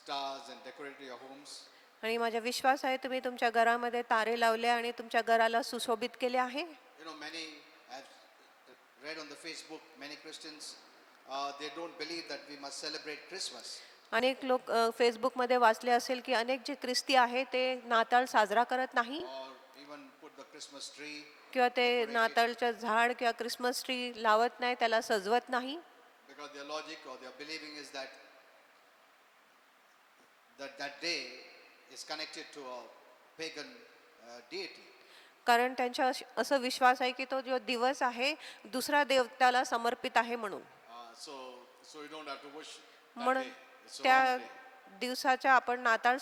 stars and decorated your homes. आणि माझा विश्वास आहे तुम्ही तुमच्या घरामध्ये तारे लावले आणि तुमच्या घराला सुशोभित केले आहे. Many I've read on the Facebook, many Christians, they don't believe that we must celebrate Christmas. अनेक लोक फेसबुकमध्ये वाचले असेल की अनेक जे ख्रिस्ती आहे ते नाताळ साजरा करत नाही Or even put the Christmas tree. किंवा ते नाताळचं झाड किंवा क्रिसमस ट्री लावत नाही, त्याला सजवत नाही. Because their logic or their believing is that that day is connected to a pagan deity. कारण त्यांचा असं विश्वास आहे की तो जो दिवस आहे दुसऱ्या देवताला समर्पित आहे म्हणून. So you don't have to wish that म्हणून day. It's a त्या wrong day. दिवसाचा आपण नाताळ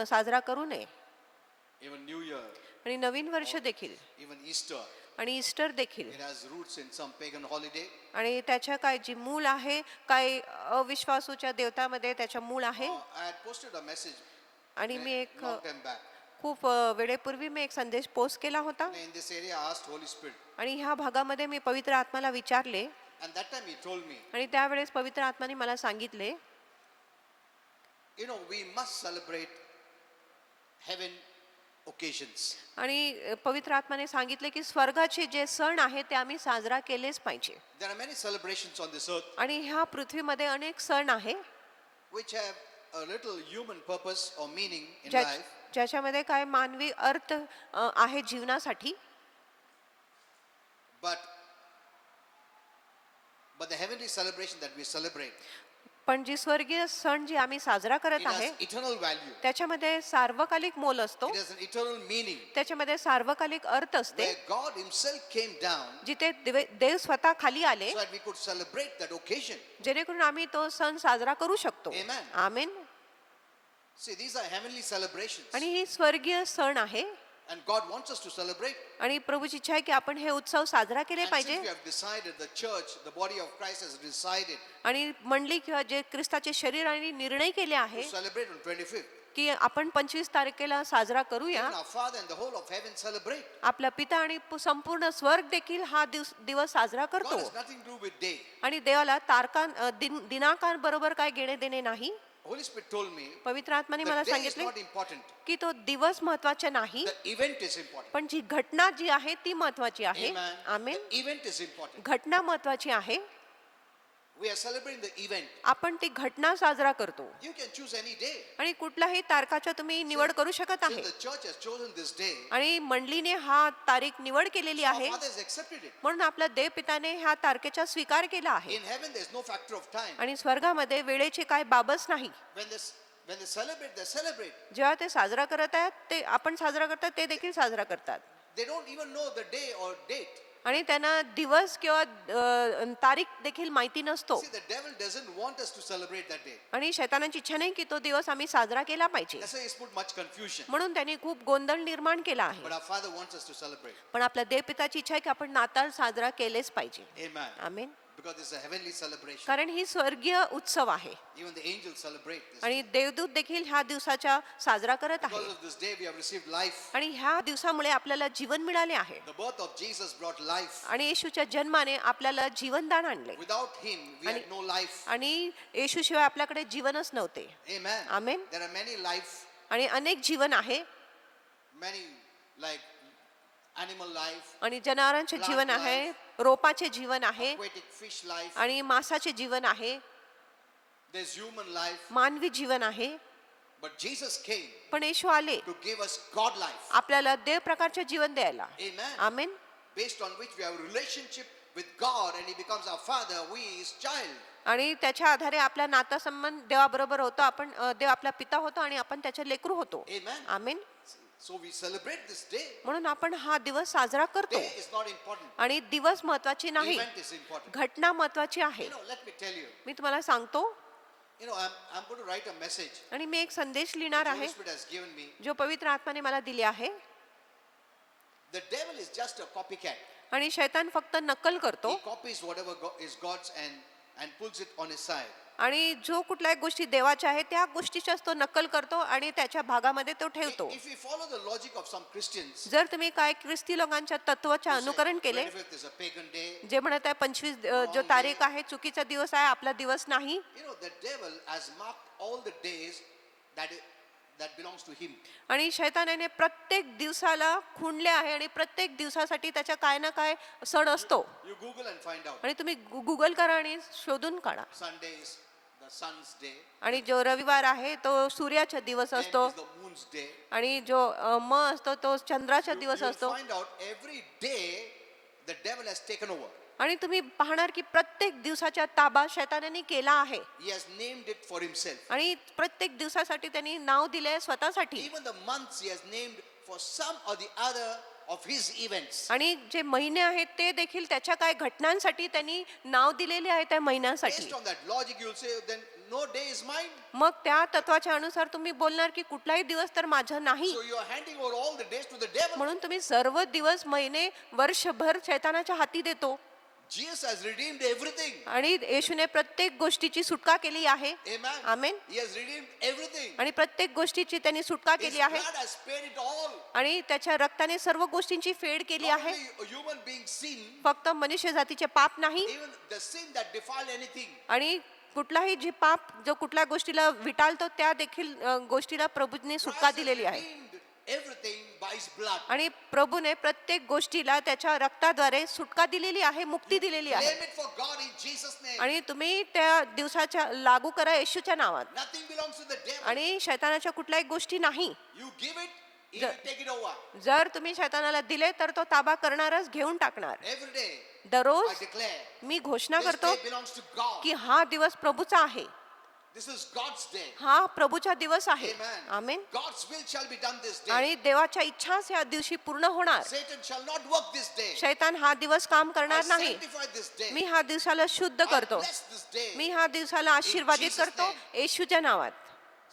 साजरा करू नये. Even New Year, आणि नवीन वर्ष देखील even Easter, आणि ईस्टर देखील it has roots in some pagan holiday. आणि त्याच्या काय जी मूळ आहे काय अविश्वासूच्या देवतामध्ये त्याच्या मूळ आहे. I had posted a message आणि मी एक long time back. खूप वेळेपूर्वी मी एक संदेश पोस्ट केला होता In this area, I asked Holy Spirit, आणि ह्या भागामध्ये मी पवित्र आत्म्याला विचारले and that time He told me, आणि त्यावेळेस पवित्र आत्म्याने मला सांगितले we must celebrate heaven occasions. आणि पवित्र आत्म्याने सांगितले की स्वर्गाचे जे सण आहेत ते आम्ही साजरा केलेच पाहिजे. There are many celebrations on this earth आणि ह्या पृथ्वीमध्ये अनेक सण आहे which have a little human purpose or meaning in ज्या- life, ज्याच्यामध्ये काय मानवी अर्थ आहे जीवनासाठी. but the heavenly celebration that we celebrate, पण जी स्वर्गीय सण जी आम्ही साजरा it करत आहे has eternal value. त्याच्यामध्ये सार्वकालिक मोल असतो, It has an eternal meaning त्याच्यामध्ये सार्वकालिक अर्थ असते, where God Himself came down जिथे देव स्वतः खाली आले so that we could celebrate that occasion. जेणेकरून आम्ही तो सण साजरा करू शकतो. Amen. Amen. See, these are heavenly celebrations, आणि ही स्वर्गीय सण आहे and God wants us to celebrate. आणि प्रभूची इच्छा आहे की आपण हे उत्सव साजरा केले And since पाहिजे. we have decided, the church, the body of Christ has decided आणि मंडळी किंवा जे ख्रिस्ताचे शरीर आणि निर्णय केले आहे to celebrate on 25th. की आपण 25 तारखेला साजरा करूया. Even our Father and the whole of heaven celebrate. आपला पिता आणि संपूर्ण स्वर्ग देखील हा दिवस साजरा God करतो. has nothing to do with day. आणि देवाला दिनांकां बरोबर काय घेणे देणे नाही. Holy Spirit told me पवित्र आत्म्याने मला the day is सांगितले not important. की तो दिवस महत्वाचा नाही, The event is important. पण जी घटना जी आहे ती महत्वाची आहे. Amen. Amen. The event is important. घटना महत्वाची आहे. We are celebrating the event. आपण ती घटना साजरा करतो You can choose any day. आणि कुठल्याही तारखाच्या तुम्ही निवड करू शकत आहे. Since the church has chosen this day, आणि मंडळीने हा तारीख निवड केलेली our आहे Father has accepted it. म्हणून आपल्या देवपिताने ह्या तारखेचा स्वीकार केला आहे. In heaven, there is no factor of time. आणि स्वर्गामध्ये वेळेची काय बाबच नाही. When they celebrate, they celebrate. जेव्हा ते साजरा करत आहेत ते आपण साजरा करतात ते देखील साजरा करतात. They don't even know the day or date. आणि त्यांना दिवस किंवा तारीख देखील माहिती नसतो. See, the devil doesn't want us to celebrate that day. आणि शैतानाची इच्छा नाही की तो दिवस आम्ही साजरा केला पाहिजे. That's why he's put much confusion. म्हणून त्यांनी खूप गोंधळ निर्माण केला आहे. But our Father wants us to celebrate. पण आपल्या देवपिताची इच्छा आहे की आपण नाताळ साजरा केलेच पाहिजे. Amen. Amen. Because it's a heavenly celebration. कारण ही स्वर्गीय उत्सव आहे Even the angels celebrate this. आणि देवदूत देखील ह्या दिवसाचा साजरा करत Because आहे. of this day, we have received life. आणि ह्या दिवसामुळे आपल्याला जीवन मिळाले आहे. The birth of Jesus brought life. आणि येशूच्या जन्माने आपल्याला जीवनदान आणले. Without Him, we had no life. आणि येशूशिवाय आपल्याकडे जीवनच नव्हते. Amen. Amen. There are many life, आणि अनेक जीवन आहे many like animal life, आणि जनावरांचे जीवन आहे, रोपाचे जीवन आहे aquatic fish life. आणि मासाचे जीवन आहे, There's human life. मानवी जीवन आहे. But Jesus came पण येशू आले to give us God life. आपल्याला देव प्रकारचे जीवन द्यायला. Amen. Amen. Based on which we have a relationship with God and He becomes our Father, we His child. आणि त्याच्या आधारे आपला नातासंबंध देवाबरोबर होतो. आपण देव आपला पिता होतो आणि आपण त्याचे लेकरू होतो. Amen. Amen. So we celebrate this day. म्हणून आपण हा दिवस साजरा करतो. Day is not important. आणि दिवस महत्वाची नाही, Event is important. घटना महत्वाची आहे. Let me tell you. मी तुम्हाला सांगतो I'm going to write a message आणि मी एक संदेश लिहिणार the Holy आहे Spirit has given me. जो पवित्र आत्म्याने मला दिले आहे. The devil is just a copycat. आणि शैतान फक्त नक्कल करतो He copies whatever is God's and pulls it on his side. आणि जो कुठल्याही गोष्टी देवाच्या आहेत त्या गोष्टीच्याच तो नक्कल करतो आणि त्याच्या भागामध्ये तो ठेवतो. If we follow the logic of some Christians, जर तुम्ही काय ख्रिस्ती लोकांच्या तत्वाचे who say अनुकरण केले 25th is a pagan day, जे म्हणत आहे 25 जो तारीख आहे चुकीचा दिवस आहे, आपला दिवस नाही. the devil has marked all the days that belongs to him. आणि शैतानाने प्रत्येक दिवसाला खुणले आहे आणि प्रत्येक दिवसासाठी त्याच्या काय ना काय सण असतो. You Google and find out. आणि तुम्ही गुगल करा आणि शोधून काढा. Sunday is the sun's day. आणि जो रविवार आहे तो सूर्याचा दिवस 10 असतो is the moon's day. आणि जो म असतो तो चंद्राचा दिवस You'll असतो. find out every day the devil has taken over. आणि तुम्ही पाहणार की प्रत्येक दिवसाचा ताबा शैतानाने केला आहे He has named it for himself. आणि प्रत्येक दिवसासाठी त्यांनी नाव दिले स्वतःसाठी. Even the months he has named for some or the other of his events. आणि जे महिने आहेत ते देखील त्याच्या काय घटनांसाठी त्यांनी नाव दिलेले आहे त्या महिन्यांसाठी. Based on that logic, you'll say, then no day is mine. मग त्या तत्वाच्या अनुसार तुम्ही बोलणार की कुठलाही दिवस तर माझा नाही. So you are handing over all the days to the devil. म्हणून तुम्ही सर्व दिवस महिने वर्षभर शैतानाच्या हाती देतो. Jesus has redeemed everything. आणि येशूने प्रत्येक गोष्टीची सुटका केली आहे. Amen. Amen. He has redeemed everything. आणि प्रत्येक गोष्टीची त्यांनी सुटका His केली आहे blood has paid it all. आणि त्याच्या रक्ताने सर्व गोष्टींची फेड केली Not आहे. only a human being sin, फक्त मनुष्य जातीचे पाप नाही even the sin that defile anything. आणि कुठलाही जे पाप जो कुठल्या गोष्टीला विटाळतो त्या देखील गोष्टीला प्रभूने सुटका Christ has दिलेली आहे. redeemed everything by his blood. आणि प्रभूने प्रत्येक गोष्टीला त्याच्या रक्ताद्वारे सुटका दिलेली आहे, मुक्ती दिलेली आहे. Claim it for God in Jesus' name. आणि तुम्ही त्या दिवसाच्या लागू करा येशूच्या नावात. Nothing belongs to the devil. आणि शैतानाच्या कुठल्याही गोष्टी नाही. You give it, he will take it over. जर तुम्ही शैतानाला दिले तर तो ताबा करणारच, घेऊन टाकणार. Every day, I दररोज declare, मी घोषणा this करतो day belongs to God. की हा दिवस प्रभूचा आहे, This is God's day. हा प्रभूचा दिवस आहे. Amen. Amen. God's will shall be done this day. आणि देवाच्या इच्छाच या दिवशी पूर्ण होणार. Satan shall not work this day. शैतान हा दिवस काम I करणार नाही. sanctify this day. मी हा दिवसाला शुद्ध I करतो. bless this day. मी हा दिवसाला आशीर्वादित Jesus' करतो name. येशूच्या नावात.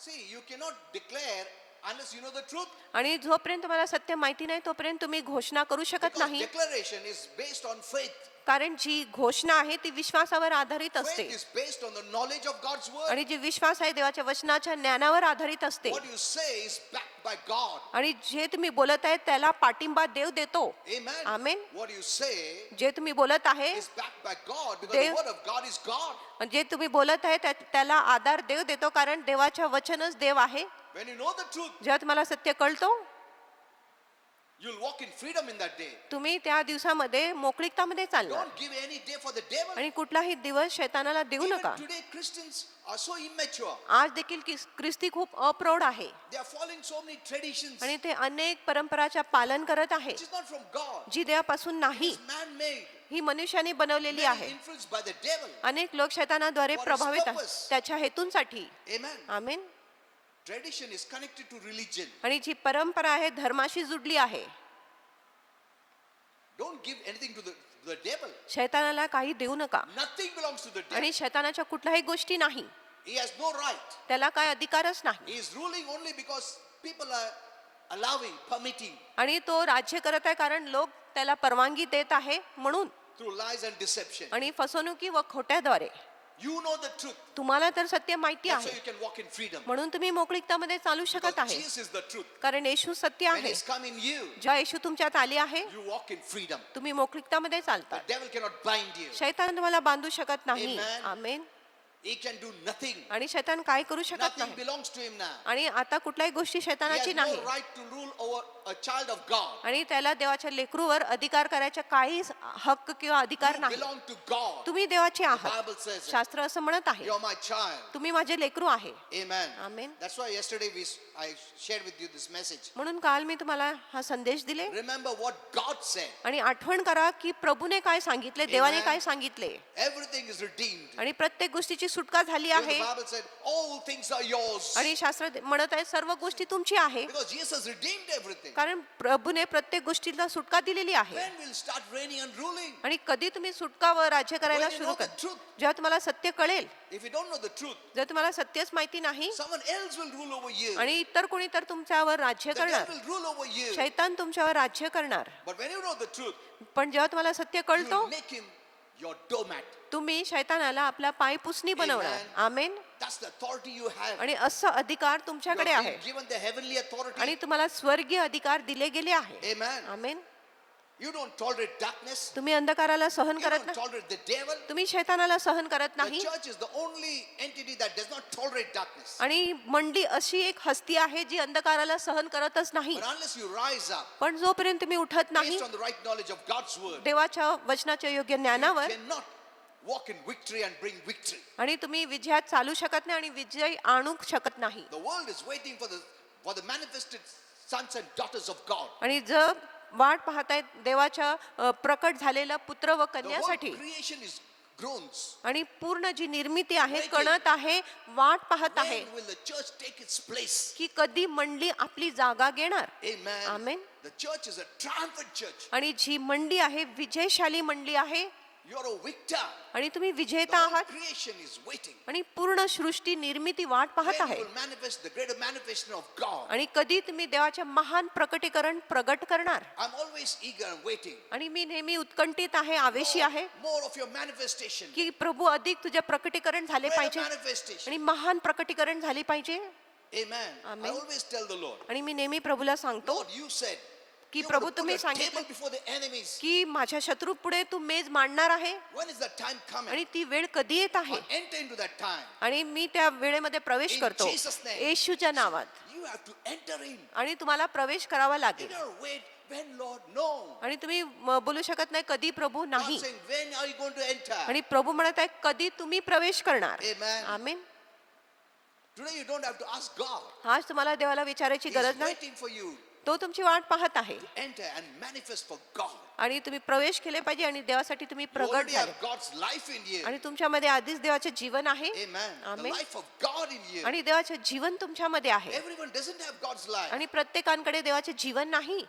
See, you cannot declare unless you know the truth. आणि जोपर्यंत तुम्हाला सत्य माहिती नाही तोपर्यंत तुम्ही घोषणा करू शकत Because नाही. declaration is based on faith. कारण जी घोषणा आहे ती विश्वासावर आधारित Faith असते. is based on the knowledge of God's word. आणि जी विश्वास आहे देवाच्या वचनाच्या ज्ञानावर आधारित असते. What you say is backed by God. आणि जे तुम्ही बोलत आहे त्याला पाठिंबा देव देतो. Amen. Amen. What you say जे तुम्ही बोलत आहे, is backed by God because Dev- the word of God is God. जे तुम्ही बोलत आहे त्याला आधार देव देतो कारण देवाच्या वचनच देव आहे. When you know the truth, जेव्हा तुम्हाला सत्य कळतो you'll walk in freedom in that day. तुम्ही त्या दिवसामध्ये मोकळीकतामध्ये चालणार. Don't give any day for the devil. आणि कुठलाही दिवस शैतानाला देऊ Even नका. today, Christians are so immature. आज देखील ख्रिस्ती खूप अप्रौढ आहे They are following so many traditions आणि ते अनेक परंपराच्या पालन करत आहे which is not from God. जी देवापासून नाही, It's man-made. ही मनुष्याने बनवलेली Many आहे. influenced by the devil. अनेक लोक शैतानाद्वारे For his प्रभावित आहेत purpose. त्याच्या हेतूंसाठी. Amen. Amen. Tradition is connected to religion. आणि जी परंपरा आहे धर्माशी जुडली आहे. Don't give anything to the devil. शैतानाला काही देऊ नका. Nothing belongs to the devil. आणि शैतानाच्या कुठल्याही गोष्टी नाही, He has no right. त्याला काय अधिकारच नाही. He is ruling only because people are allowing, permitting आणि तो राज्य करत आहे कारण लोक त्याला परवानगी देत आहे म्हणून. through lies and deception. आणि फसवणुकी व खोट्याद्वारे. You know the truth. तुम्हाला तर सत्य माहिती That's why आहे you can walk in freedom. म्हणून तुम्ही मोकळीकतामध्ये चालू शकत Because आहे. Jesus is the truth. कारण येशू सत्य When आहे. He's come in you, जेव्हा येशू तुमच्यात आले आहे you walk in freedom. तुम्ही मोकळीकतामध्ये चालता. The devil cannot bind you. शैतान तुम्हाला बांधू शकत नाही. Amen. Amen. He can do nothing. आणि शैतान काय करू शकत Nothing नाही. belongs to him now. आणि आता कुठल्याही गोष्टी He has शैतानाची नाही. no right to rule over a child of God. आणि त्याला देवाच्या लेकरूवर अधिकार करायचा काहीच हक्क किंवा अधिकार You नाही. belong to God. तुम्ही देवाचे The आहात. Bible says it. शास्त्र असं म्हणत आहे. You're my child. तुम्ही माझे लेकरू आहे. Amen. Amen. That's why yesterday I shared with you this message. म्हणून काल मी तुम्हाला हा संदेश दिले. Remember what God said. आणि आठवण करा की प्रभूने काय सांगितले, देवाने Amen. काय सांगितले. Everything is redeemed. आणि प्रत्येक गोष्टीची सुटका झाली Even आहे. the Bible said all things are yours. आणि शास्त्र म्हणत आहे सर्व गोष्टी तुमची आहे. Because Jesus redeemed everything. कारण प्रभूने प्रत्येक गोष्टीला सुटका दिलेली आहे. When will start reigning and ruling? आणि कधी तुम्ही सुटका व राज्य करायला When you सुरू know the कर. truth. जेव्हा तुम्हाला सत्य कळेल. If you don't know the truth, जर तुम्हाला सत्यच माहिती नाही someone else will rule over you. आणि इतर कोणी तर तुमच्यावर राज्य The devil करणार. will rule over you. शैतान तुमच्यावर राज्य करणार. But when you know the truth, पण जेव्हा तुम्हाला सत्य you कळतो will make him your doormat. तुम्ही शैतानाला आपला पाय पुसणी बनवणार. Amen. Amen. That's the authority you have. आणि असं अधिकार You तुमच्याकडे have आहे been given the heavenly authority. आणि तुम्हाला स्वर्गीय अधिकार दिले गेले आहे. Amen. Amen. You don't tolerate darkness. तुम्ही अंधकाराला सहन You करत don't नाही, tolerate the devil. तुम्ही शैतानाला सहन करत The नाही. church is the only entity that does not tolerate darkness. आणि मंडळी अशी एक हस्ती आहे जी अंधकाराला सहन करतच नाही. But unless you rise up पण जोपर्यंत तुम्ही उठत नाही based on the right knowledge of God's word, देवाच्या वचनाच्या योग्य you ज्ञानावर, cannot walk in victory and bring victory. आणि तुम्ही विजयात चालू शकत नाही आणि विजय आणू शकत नाही. The world is waiting for the manifested sons and daughters of God. आणि जग वाट पाहतायत देवाच्या प्रकट झालेल्या पुत्र व The whole कन्यासाठी. creation is groans. आणि पूर्ण जी निर्मिती आहे, कणत आहे, वाट पाहत आहे When will the church take its place? की कधी मंडळी आपली जागा घेणार. Amen. Amen. The church is a triumphant church. आणि जी मंडळी आहे विजयशाली मंडळी आहे You're a victor. आणि तुम्ही The विजेता whole आहात creation is waiting. आणि पूर्ण सृष्टी निर्मिती वाट पाहत When आहे. you will manifest the greater manifestation of God. आणि कधी तुम्ही देवाचे महान प्रकटीकरण प्रगट करणार. I'm always eager and waiting. आणि मी नेहमी उत्कंठित आहे, आवेशी आहे More of your manifestation. की प्रभू अधिक तुझे प्रकटीकरण झाले Greater पाहिजे manifestation. आणि महान प्रकटीकरण झाली पाहिजे. Amen. I Amen. always tell the Lord, आणि मी नेहमी प्रभूला सांगतो Lord, you said की you're प्रभू going to तुम्ही put a table सांगितले before the enemies. की माझ्या शत्रू पुढे तू मेज मांडणार आहे. When is that time coming? आणि ती वेळ कधी येत आहे. I'll enter into that time. आणि मी त्या वेळेमध्ये प्रवेश In करतो Jesus' name. येशूच्या नावात. You have to enter in. आणि तुम्हाला प्रवेश करावा You लागेल. don't wait. When, Lord? No. आणि तुम्ही बोलू शकत नाही कधी प्रभू God नाही. saying, when are you going to enter? आणि प्रभू म्हणत आहे कधी तुम्ही प्रवेश करणार. Amen. Amen. Today you don't have to ask God. आज तुम्हाला देवाला विचारायची He's गरज नाही. waiting for you तो तुमची वाट पाहत आहे. to enter and manifest for God. आणि तुम्ही प्रवेश केले पाहिजे आणि देवासाठी तुम्ही You प्रगट already झाले. have God's life in you. आणि तुमच्यामध्ये आधीच देवाचे जीवन आहे. Amen. The Amen. life of God in you. आणि देवाचे जीवन तुमच्यामध्ये आहे. Everyone doesn't have God's life. आणि प्रत्येकांकडे देवाचे जीवन नाही.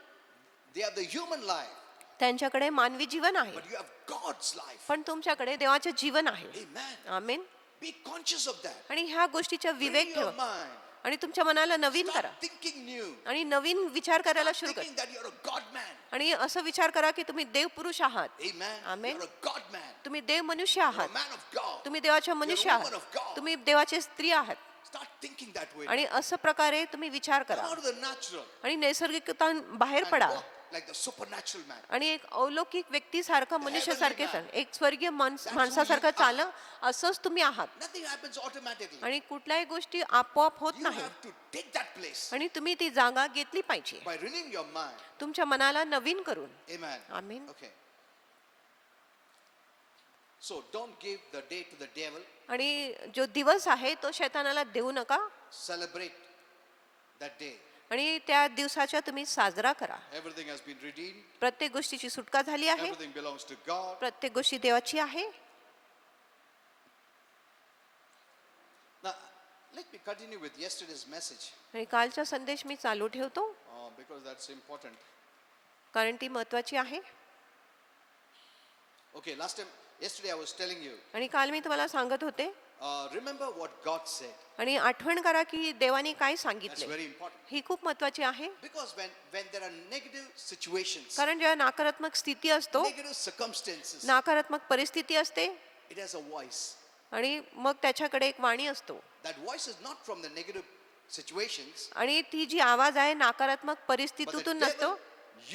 They have the human life. त्यांच्याकडे मानवी जीवन आहे. But you have God's life. पण तुमच्याकडे देवाचे जीवन आहे. Amen. Amen. Be conscious of that. आणि ह्या गोष्टीचा Bring विवेक your ठेवा mind. आणि तुमच्या मनाला नवीन करा Start thinking new. आणि नवीन विचार करायला Start सुरू करा. thinking that you're a God man. आणि असं विचार करा की तुम्ही देव पुरुष आहात. Amen. Amen. You're a God man. तुम्ही देव मनुष्य You're आहात. a man of God. तुम्ही देवाचे मनुष्य woman of आहात. God. तुम्ही देवाचे स्त्री आहात. Start thinking that way. आणि असं प्रकारे तुम्ही विचार Come करा out of the natural आणि नैसर्गिकता बाहेर and पडा walk like the supernatural man. आणि एक अलौकिक व्यक्तीसारखं मनुष्यासारखे man. एक स्वर्गीय माणसासारखं you are. चालं असंच तुम्ही आहात. Nothing happens automatically. आणि कुठल्याही गोष्टी आपोआप होत You नाही have to take that place आणि तुम्ही ती जागा घेतली पाहिजे by renewing your mind. तुमच्या मनाला नवीन करून. Amen. Amen. Okay. So don't give the day to the devil. आणि जो दिवस आहे तो शैतानाला देऊ नका. Celebrate that day. आणि त्या दिवसाच्या तुम्ही साजरा करा. Everything has been redeemed. प्रत्येक गोष्टीची सुटका झाली आहे. Everything belongs to God. प्रत्येक गोष्टी देवाची आहे. Now, let me continue with yesterday's message आणि कालचा संदेश मी चालू ठेवतो because that's important. कारण ती महत्वाची आहे. Okay, yesterday I was telling you, आणि काल मी तुम्हाला सांगत होते remember what God said. आणि आठवण करा की देवाने काय That's सांगितले. very important. ही खूप महत्वाची आहे. Because when there are negative situations, कारण जेव्हा नकारात्मक स्थिती असतो, negative circumstances, नकारात्मक परिस्थिती असते it has a voice. आणि मग त्याच्याकडे एक वाणी असतो. That voice is not from the negative situations, आणि ती जी आवाज आहे नकारात्मक but the परिस्थितीतून नसतो, devil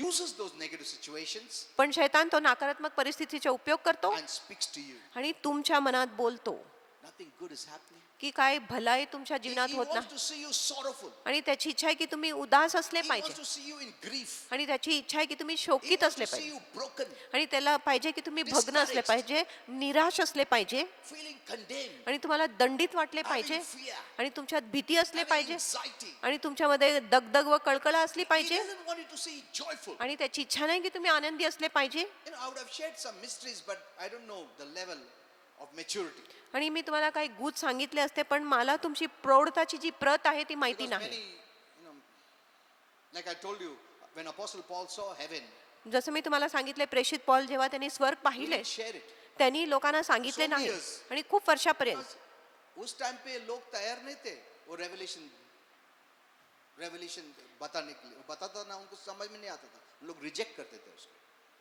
uses those negative situations पण शैतान तो नकारात्मक परिस्थितीचा उपयोग करतो and speaks to you. आणि तुमच्या मनात बोलतो Nothing good is happening. की काय भलाई तुमच्या He जीवनात होत wants नाही. to see you sorrowful. आणि त्याची इच्छा आहे की तुम्ही उदास असले He पाहिजे wants to see you in grief. आणि त्याची इच्छा आहे की तुम्ही He शोकित wants असले to see पाहिजे you broken, आणि त्याला पाहिजे की तुम्ही भग्न असले discouraged. पाहिजे, निराश असले पाहिजे feeling condemned, आणि तुम्हाला दंडित वाटले पाहिजे having fear, आणि तुमच्यात भीती असले having पाहिजे anxiety. आणि तुमच्यामध्ये दगदग व कळकळा असली He पाहिजे doesn't want you to see joyful. आणि त्याची इच्छा नाही की तुम्ही आनंदी असले पाहिजे. You know, I would have shared some mysteries, but I don't know the level of maturity. आणि मी तुम्हाला काही गुज सांगितले असते पण मला तुमची प्रौढताची जी प्रत आहे ती माहिती Because नाही. many, you know, like I told you, when Apostle Paul saw heaven, जसं मी तुम्हाला सांगितले प्रेषित पॉल जेव्हा त्यांनी स्वर्ग he पाहिले didn't share it. त्यांनी लोकांना सांगितले So नाही years. आणि खूप वर्षापर्यंत. Because उस टाइम पे लोग तैयार नहीं थे वो रेवलेशन बताने के लिए. बताता ना उनको समझ में नहीं आता था. लोग रिजेक्ट करते थे उसको.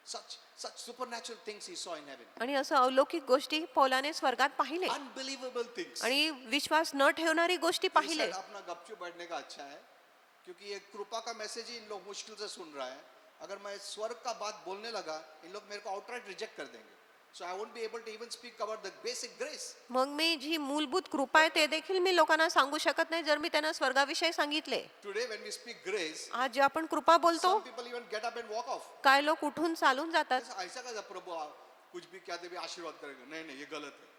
Such supernatural things he saw in heaven. आणि असं अलौकिक गोष्टी पौलाने स्वर्गात पाहिले Unbelievable things. आणि विश्वास न ठेवणारी गोष्टी He पाहिले. said, अपना गपचूप बैठने का अच्छा है क्योंकि ये कृपा का मैसेज ही इन लोग मुश्किल से सुन रहा है. अगर मैं स्वर्ग का बात बोलने लगा, इन लोग मेरे को आउटराइट रिजेक्ट कर देंगे. So I won't be able to even speak about the basic grace. मग मी जी मूलभूत कृपा आहे ते देखील मी लोकांना सांगू शकत नाही जर मी त्यांना स्वर्गाविषयी सांगितले. Today when we speak grace, आज जे आपण कृपा बोलतो, some people even get up and walk off. काय लोक उठून चालून जातात. ऐसा कैसा प्रभु कुछ भी क्या दे भी आशीर्वाद करेगा? नहीं नहीं, ये गलत है.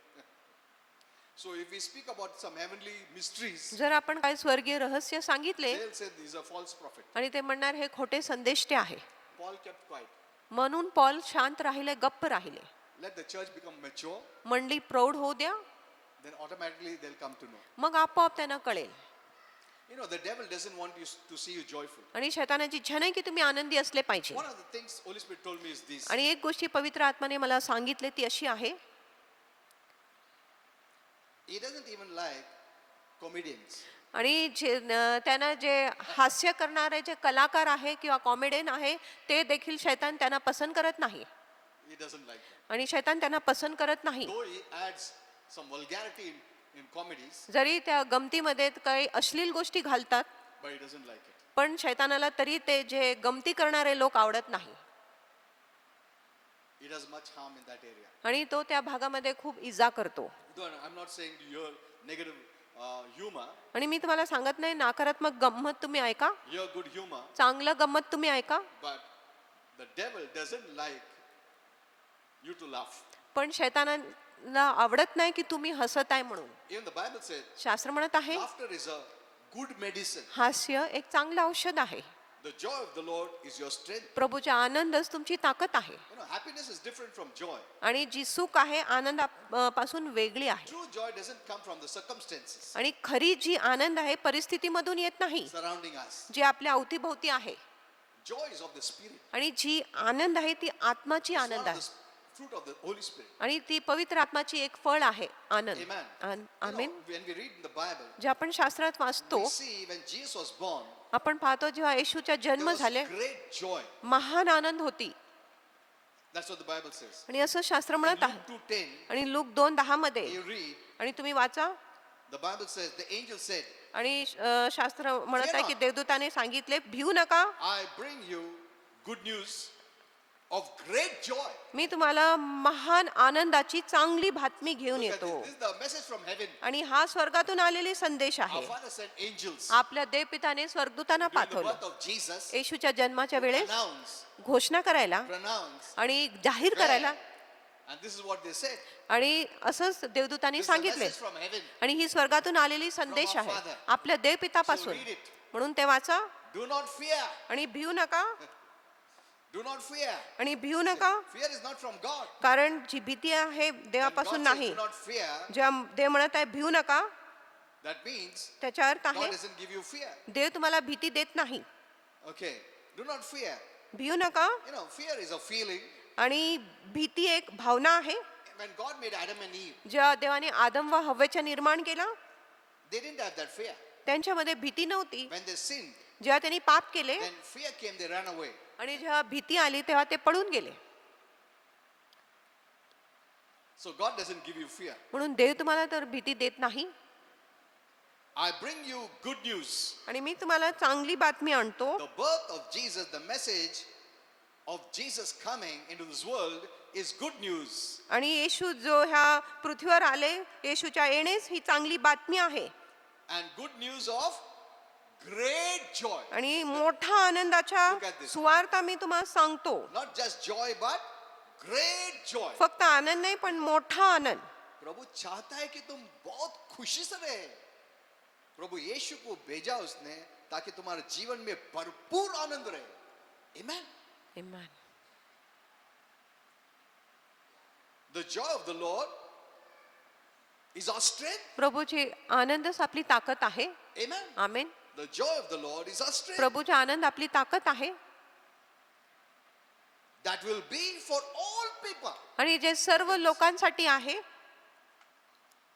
So if we speak about some heavenly mysteries, जर आपण काय स्वर्गीय रहस्य सांगितले they'll say these are false prophet. आणि ते म्हणणार हे खोटे संदेश ते आहे. Paul kept quiet. म्हणून पॉल शांत राहिले, गप्प राहिले. Let the church become mature, मंडळी प्रौढ होऊ द्या, then automatically they'll come to know. मग आपोआप त्यांना कळेल. You know, the devil doesn't want you to see you joyful. आणि शैतानाची इच्छा नाही की तुम्ही आनंदी असले पाहिजे. One of the things Holy Spirit told me is this. आणि एक गोष्टी पवित्र आत्माने मला सांगितले ती अशी आहे, He doesn't even like comedians. आणि त्यांना जे हास्य करणारे जे कलाकार आहे किंवा कॉमेडियन आहे ते देखील शैतान त्यांना पसंत करत नाही. He doesn't like them. आणि शैतान त्यांना पसंत करत नाही. Though he adds some vulgarity in comedies, जरी त्या गमतीमध्ये काही अश्लील गोष्टी घालतात, but he doesn't like it. पण शैतानाला तरी ते जे गमती करणारे लोक आवडत नाही. He does much harm in that area. आणि तो त्या भागामध्ये खूप इजा करतो. I'm not saying your negative humor, आणि मी तुम्हाला सांगत नाही नकारात्मक गंमत तुम्ही ऐका, your good humor, चांगलं गंमत तुम्ही ऐका, but the devil doesn't like you to laugh. पण शैतानाला आवडत नाही की तुम्ही हसत आहे म्हणून. Even the Bible says शास्त्र म्हणत आहे laughter is a good medicine. हास्य एक चांगलं औषध आहे. The joy of the Lord is your strength. प्रभूचा आनंदच तुमची ताकद आहे. You know, happiness is different from joy. आणि जी सुख आहे आनंदापासून वेगळी आहे. True joy doesn't come from the circumstances आणि खरी जी आनंद आहे परिस्थितीमधून येत नाही, surrounding us. जे आपल्या अवतीभोवती आहे. Joy is of the Spirit. आणि जी आनंद आहे ती आत्माची It's आनंद one of आहे. the fruit of the Holy Spirit. आणि ती पवित्र आत्माची एक फळ आहे आनंद. Amen. You know, amen. when we read in the Bible, जे आपण शास्त्रात वाचतो, we see when Jesus was born, आपण पाहतो जेव्हा येशूचा there जन्म was झाले great joy. महान आनंद होती. That's what the Bible says. आणि असं शास्त्र In म्हणत Luke आहे. 2:10, आणि लूक 2:10 मध्ये you read, आणि तुम्ही वाचा, the Bible says, the angel said, आणि शास्त्र म्हणत Fear आहे की not. देवदूताने सांगितले भिऊ नका, I bring you good news of great joy. मी तुम्हाला महान आनंदाची चांगली बातमी घेऊन Look at येतो. this. This is the message from heaven. आणि हा स्वर्गातून आलेली संदेश Our आहे. Father sent angels आपल्या देवपिताने स्वर्गदूतांना during the पाठवलं birth of Jesus, येशूच्या जन्माच्या वेळेस announce, घोषणा करायला आणि जाहीर करायला. and this is what they said. आणि असंच देवदूतांनी This is a सांगितले. message from heaven. आणि ही स्वर्गातून आलेली संदेश From our आहे Father. आपल्या देवपितापासून. So read it. म्हणून ते वाचा Do not fear. आणि भिऊ नका. Do not fear. आणि भिऊ नका, Fear is not from God. कारण जी भीती आहे When God देवापासून says नाही. do not fear, जेव्हा देव म्हणत आहे भिऊ नका, that means त्याचा अर्थ God आहे doesn't give you fear. देव तुम्हाला भीती देत नाही. Okay. Do not fear. भिऊ नका. You know, fear is a feeling. आणि भीती एक भावना आहे. When God made Adam and Eve, जेव्हा देवाने आदम व हव्वेचा निर्माण केला they didn't have that fear. त्यांच्यामध्ये भीती नव्हती. When they sinned, जेव्हा त्यांनी पाप केले then fear came, they ran away. आणि जेव्हा भीती आली तेव्हा ते पळून गेले. So God doesn't give you fear. म्हणून देव तुम्हाला तर भीती देत नाही. I bring you good news. आणि मी तुम्हाला चांगली बातमी आणतो. The birth of Jesus, the message of Jesus coming into this world is good news. आणि येशू जो ह्या पृथ्वीवर आले, येशूच्या येणेच ही चांगली बातमी आहे. And good news of great joy. आणि मोठा आनंदाच्या Look at this. सुवार्ता मी तुम्हाला सांगतो. Not just joy, but great joy. फक्त आनंद नाही पण मोठा आनंद. प्रभु चाहता है कि तुम बहुत खुशी से रहे. प्रभु यीशु को भेजा उसने ताकि तुम्हारे जीवन में भरपूर आनंद रहे. Amen. Amen. The joy of the Lord is our strength. प्रभूची आनंदच आपली ताकद आहे. Amen. Amen. The joy of the Lord is our strength. प्रभूचा आनंद आपली ताकद आहे. That will be for all people. आणि जे सर्व लोकांसाठी आहे.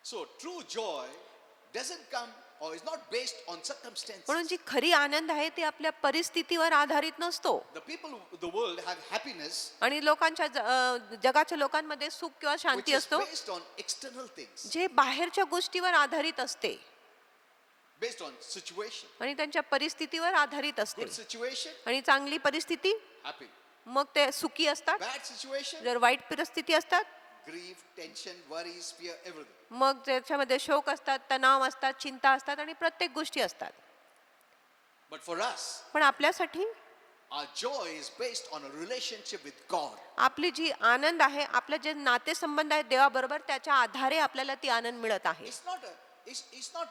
So true joy doesn't come or is not based on circumstances. म्हणून जी खरी आनंद आहे ती आपल्या परिस्थितीवर आधारित नसतो. The people of the world have happiness आणि लोकांच्या जगाच्या लोकांमध्ये सुख किंवा which शांती is असतो based on external things, जे बाहेरच्या गोष्टीवर आधारित असते based on situation. आणि त्यांच्या परिस्थितीवर आधारित असते. Good situation, आणि चांगली परिस्थिती happy. मग ते सुखी असतात. Bad situation, जर वाईट परिस्थिती असतात grief, tension, worries, fear, everything. मग त्याच्यामध्ये शोक असतात, तणाव असतात, चिंता असतात आणि प्रत्येक गोष्टी असतात. But for us, पण आपल्यासाठी our joy is based on a relationship with God. आपली जी आनंद आहे, आपले जे नातेसंबंध आहेत देवाबरोबर, त्याच्या आधारे आपल्याला ती आनंद मिळत आहे. It's not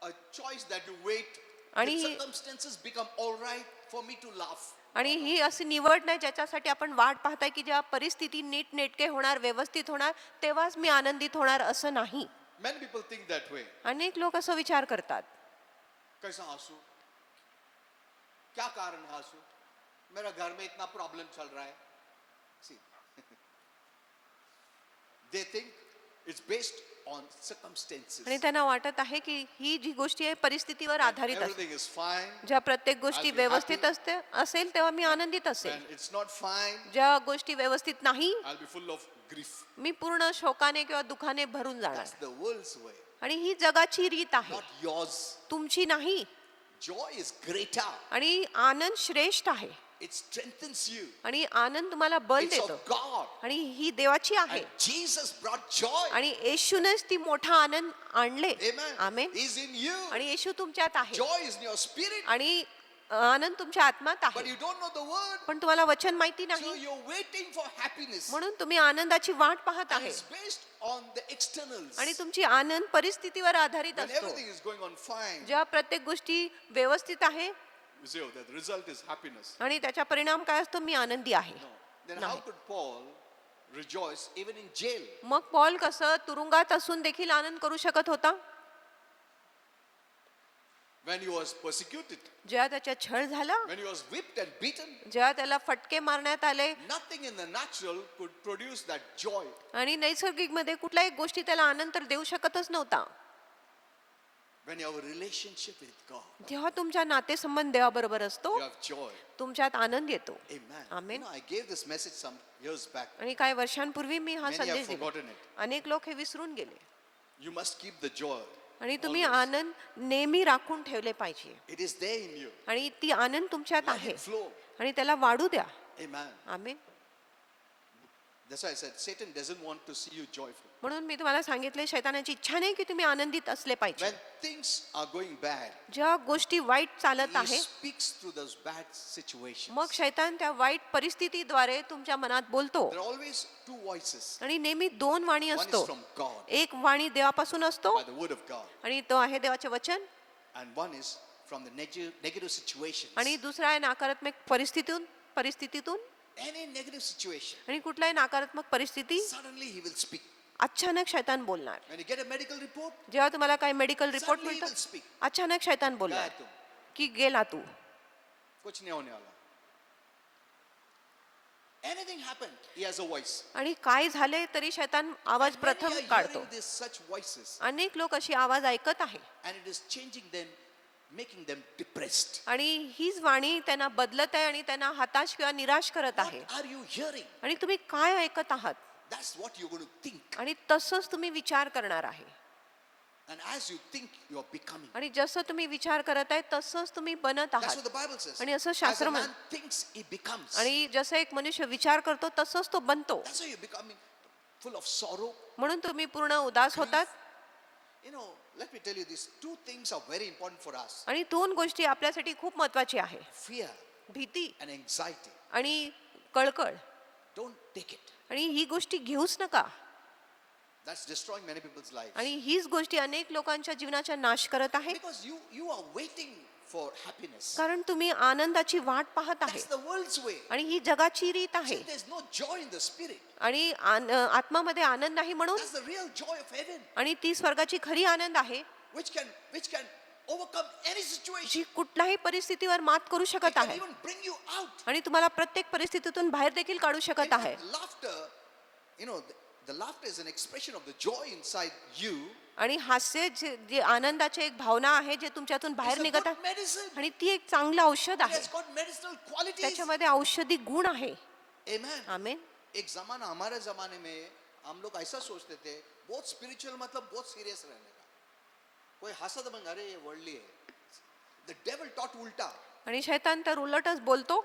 a choice that you wait till आणि circumstances become all right for me to laugh. आणि ही अशी निवड नाही ज्याच्यासाठी आपण वाट पाहताय की जेव्हा परिस्थिती नीट नेटके होणार, व्यवस्थित होणार, तेव्हाच मी आनंदित होणार, असं नाही. Many people think that way. अनेक लोक असं विचार करतात. कैसा हंसू? क्या कारण है हंसू? मेरा घर में इतना प्रॉब्लम चल रहा है. See, they think it's based on circumstances. आणि त्यांना वाटत आहे की ही जी गोष्टी आहे परिस्थितीवर आधारित असते. Everything is fine. ज्या प्रत्येक गोष्टी I'll be व्यवस्थित happy. असेल तेव्हा मी आनंदित असेल. When it's not fine, ज्या गोष्टी व्यवस्थित नाही, I'll be full of grief. मी पूर्ण शोकाने किंवा दुखाने भरून जाणार. That's the world's way, आणि ही जगाची रीत आहे, not yours. तुमची नाही. Joy is greater. आणि आनंद श्रेष्ठ आहे. It strengthens you. आणि आनंद तुम्हाला बल It's देतो. of God. आणि ही देवाची आहे. And Jesus brought joy. आणि येशूनेच ती मोठा आनंद आणले. Amen. Amen. He's in you. आणि येशू तुमच्यात आहे. Joy is in your spirit. आणि आनंद तुमच्या आत्म्यात But आहे. you don't know the word. पण तुम्हाला वचन माहिती So नाही, you're waiting for happiness. म्हणून तुम्ही आनंदाची वाट पाहत And आहे. it's based on the externals. आणि तुमची आनंद परिस्थितीवर आधारित When असतो. everything is going on fine, जेव्हा प्रत्येक गोष्टी व्यवस्थित आहे you say, oh, the result is happiness. आणि त्याचा परिणाम काय असतो, मी आनंदी आहे. No. Then नाही. how could Paul rejoice even in jail? मग पॉल कसं तुरुंगात असून देखील आनंद करू शकत होता? When he was persecuted, जेव्हा त्याच्या छळ झाला, when he was whipped and beaten, जेव्हा त्याला फटके मारण्यात आले nothing in the natural could produce that joy. आणि नैसर्गिक मध्ये कुठल्याही गोष्टी त्याला आनंद तर देऊ शकतच नव्हता. When you have a relationship with God, जेव्हा तुमच्या नातेसंबंध देवाबरोबर असतो, you have joy. तुमच्यात आनंद येतो. Amen. Amen. I gave this message some years back. आणि काही वर्षांपूर्वी मी हा Many have संदेश दिला. forgotten it. अनेक लोक हे विसरून गेले. You must keep the joy. आणि तुम्ही always. आनंद नेहमी राखून ठेवले पाहिजे. It is there in you. आणि ती आनंद तुमच्यात Let आहे it flow. आणि त्याला वाढू द्या. Amen. Amen. That's why I said Satan doesn't want to see you joyful. म्हणून मी तुम्हाला सांगितले, शैतानाची इच्छा नाही की तुम्ही आनंदित असले पाहिजे. When things are going bad, ज्या गोष्टी वाईट चालत he आहे, speaks through those bad situations. मग शैतान त्या वाईट परिस्थितीद्वारे तुमच्या मनात बोलतो. There are always two voices. आणि नेहमी दोन वाणी One is असतो. from God, एक वाणी देवापासून असतो by the word of God, आणि तो आहे देवाचे वचन. and one is from the negative situations. आणि दुसरा आहे नकारात्मक परिस्थितीतून Any negative situation, आणि कुठलाही नकारात्मक परिस्थिती suddenly he will speak. अचानक शैतान बोलणार. When you get a medical report, जेव्हा तुम्हाला काही मेडिकल रिपोर्ट suddenly he मिळतं, will speak. अचानक शैतान क्या बोलणार है तुम? की गेला तू. कुछ नहीं होने वाला. Anything happened, he has a voice. आणि काय झाले तरी शैतान आवाज Many प्रथम are काढतो. hearing these such voices, अनेक लोक अशी आवाज ऐकत आहे and it is changing them, making them depressed. आणि हीच वाणी त्यांना बदलत आहे आणि त्यांना हताश किंवा निराश करत आहे. What are you hearing? आणि तुम्ही काय ऐकत आहात That's what you're going to think. आणि तसंच तुम्ही विचार करणार आहे. And as you think, you are becoming. आणि जसं तुम्ही विचार करत आहे तसंच तुम्ही बनत That's आहात. what the Bible says. आणि असं As शास्त्र a man म्हण- thinks, he becomes. आणि जसं एक मनुष्य विचार करतो तसंच तो बनतो. That's why you're becoming full of sorrow. म्हणून तुम्ही पूर्ण उदास होतात. You know, let me tell you, these two things are very important for us. आणि दोन गोष्टी आपल्यासाठी खूप महत्वाची आहे, Fear भीती and anxiety. आणि कळकळ. Don't take it. आणि ही गोष्टी घेऊच नका. That's destroying many people's lives. आणि हीच गोष्टी अनेक लोकांच्या जीवनाचा नाश करत आहे. Because you are waiting for happiness. कारण तुम्ही आनंदाची वाट पाहत आहे That's the world's way. आणि ही जगाची रीत आहे. See, there's no joy in the spirit. आणि आत्मामध्ये आनंद नाही म्हणून, That's the real joy of heaven, आणि ती स्वर्गाची खरी आनंद आहे which can overcome any situation. जी कुठल्याही परिस्थितीवर मात करू It शकत can आहे even bring you out. आणि तुम्हाला प्रत्येक परिस्थितीतून बाहेर देखील काढू In शकत आहे. fact, laughter, you know, the laughter is an expression of the joy inside you. आणि हास्य जे आनंदाची एक भावना आहे जे तुमच्यातून बाहेर It's a निघत good आहे medicine. आणि ती एक चांगलं औषध It आहे. has got medicinal qualities. त्याच्यामध्ये औषधी गुण आहे. Amen. आमेन. एक जमाना, हमारे जमाने में हम लोग ऐसा सोचते थे, बहुत स्पिरिचुअल मतलब बहुत सीरियस रहने का. कोई हंसत बंग, अरे ये वर्ल्डली है. The devil taught उल्टा. आणि शैतान तर उलटच बोलतो.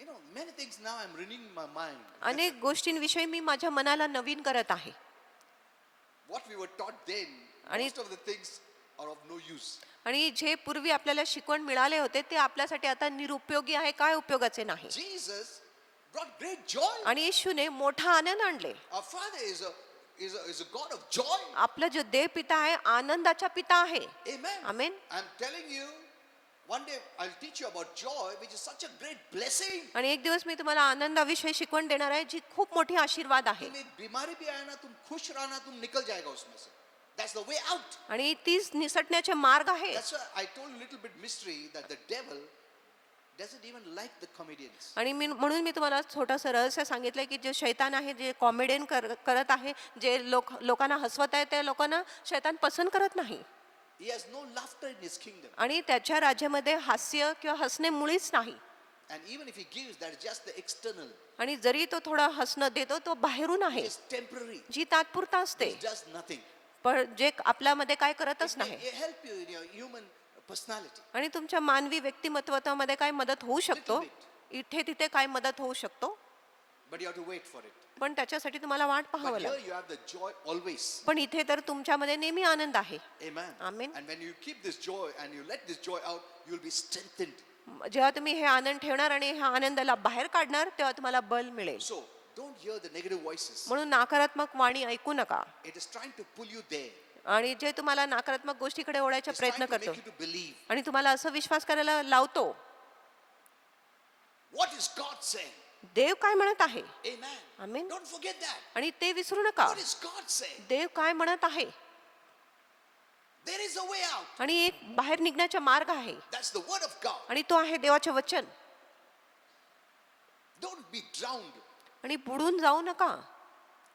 Many things now I'm renewing my mind. अनेक गोष्टींविषयी मी माझ्या मनाला नवीन करत आहे. What we were taught then, आणि- most of the things are of no use. आणि जे पूर्वी आपल्याला शिकवण मिळाले होते ते आपल्यासाठी आता निरुपयोगी आहे, काय उपयोगाचे नाही. Jesus brought great joy. आणि येशूने मोठा आनंद आणले. Our Father is a God of joy. आपला जो देव पिता आहे आनंदाचा पिता आहे. Amen. Amen. I'm telling you, one day I'll teach you about joy, which is such a great blessing. आणि एक दिवस मी तुम्हाला आनंदाविषयी शिकवण देणार आहे जी खूप मोठी आशीर्वाद आहे. तुम्हें बीमारी भी आए ना, तुम खुश रहना, तुम निकल जाएगा उसमें से. That's the way out. आणि तीच निसटण्याचे मार्ग आहे. That's why I told a little bit mystery that the devil doesn't even like the comedians. आणि म्हणून मी तुम्हाला छोटंसं रहस्य सांगितलंय की जे शैतान आहे, जे कॉमेडियन करत आहे, जे लोकांना हसवत आहे, त्या लोकांना शैतान पसंत करत नाही. He has no laughter in his kingdom. आणि त्याच्या राज्यामध्ये हास्य किंवा हसणे मुळीच नाही. And even if he gives, that is just the external. आणि जरी तो थोडा हसणं देतो तो बाहेरून आहे, It is temporary. जी तात्पुरता असते, It does nothing. पण जे आपल्यामध्ये काय करतच It नाही. may help you in your human personality. आणि तुमच्या मानवी व्यक्तिमत्वामध्ये काय मदत होऊ शकतो, इथे तिथे काय मदत होऊ शकतो, But you have to wait for it. पण त्याच्यासाठी तुम्हाला वाट पाहावं But here लागेल. you have the joy always. पण इथे तर तुमच्यामध्ये नेहमी आनंद आहे. Amen. Amen. And when you keep this joy and you let this joy out, you will be strengthened. जेव्हा तुम्ही हे आनंद ठेवणार आणि ह्या आनंदाला बाहेर काढणार तेव्हा तुम्हाला बल मिळेल. So don't hear the negative voices. म्हणून नकारात्मक वाणी ऐकू नका. It is trying to pull you there. आणि जे तुम्हाला नकारात्मक गोष्टीकडे ओढायचा It's trying प्रयत्न to make करतो you to believe. आणि तुम्हाला असं विश्वास करायला लावतो. What is God saying? देव काय म्हणत आहे. Amen. Amen. Don't forget that. आणि ते विसरू नका. What is God saying? देव काय म्हणत आहे. There is a way out. आणि एक बाहेर निघण्याचा मार्ग आहे That's the word of God. आणि तो आहे देवाचे वचन. Don't be drowned. आणि बुडून जाऊ नका.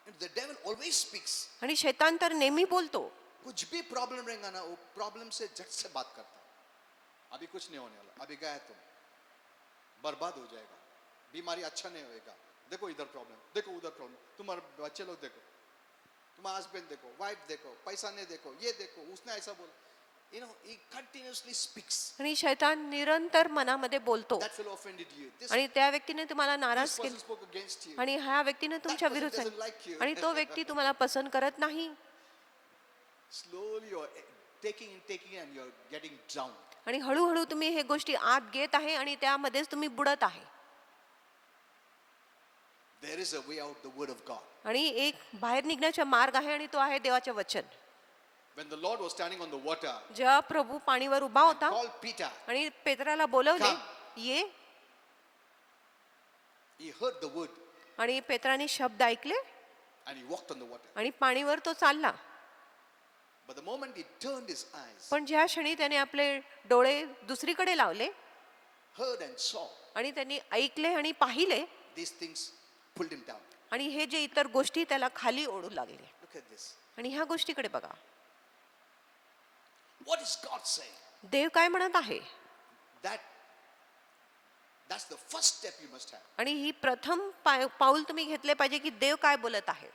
And the devil always speaks. आणि शैतान तर नेहमी बोलतो. कुछ भी प्रॉब्लम रहेगा ना, वो प्रॉब्लम से झट से बात करता है. अभी कुछ नहीं होने वाला, अभी गया तुम, बर्बाद हो जाएगा, बीमारी अच्छा नहीं होएगा, देखो इधर प्रॉब्लम, देखो उधर प्रॉब्लम, तुम्हारे बच्चे लोग देखो, तुम्हारा हस्बैंड देखो, वाइफ देखो, पैसा नहीं देखो, ये देखो, उसने ऐसा बोला. He continuously speaks. आणि शैतान निरंतर मनामध्ये बोलतो. That fellow offended you. This आणि त्या व्यक्तीने तुम्हाला नाराज person केले spoke against you. आणि ह्या व्यक्तीने तुमच्या person विरुद्ध doesn't like you. आणि तो व्यक्ती तुम्हाला पसंत करत नाही. Slowly you're taking and you're getting drowned. आणि हळूहळू तुम्ही हे गोष्टी आत घेत आहे आणि त्यामध्येच तुम्ही बुडत आहे. There is a way out, the word of God. आणि एक बाहेर निघण्याचा मार्ग आहे आणि तो आहे देवाचे वचन. When the Lord was standing on the water, जेव्हा प्रभू पाणीवर उभा होता called Peter. आणि पेत्राला बोलवले, ये. He heard the word आणि पेत्राने शब्द ऐकले and he walked on the water. आणि पाणीवर तो चालला. But the moment he turned his eyes, पण ज्या क्षणी त्याने आपले डोळे दुसरीकडे लावले heard and saw, आणि त्यांनी ऐकले आणि पाहिले these things pulled him down. आणि हे जे इतर गोष्टी त्याला खाली ओढू लागले. Look at this. आणि ह्या गोष्टीकडे बघा. What is God saying? देव काय म्हणत आहे. That's the first step you must have. आणि ही प्रथम पाऊल तुम्ही घेतले पाहिजे की देव काय बोलत आहे.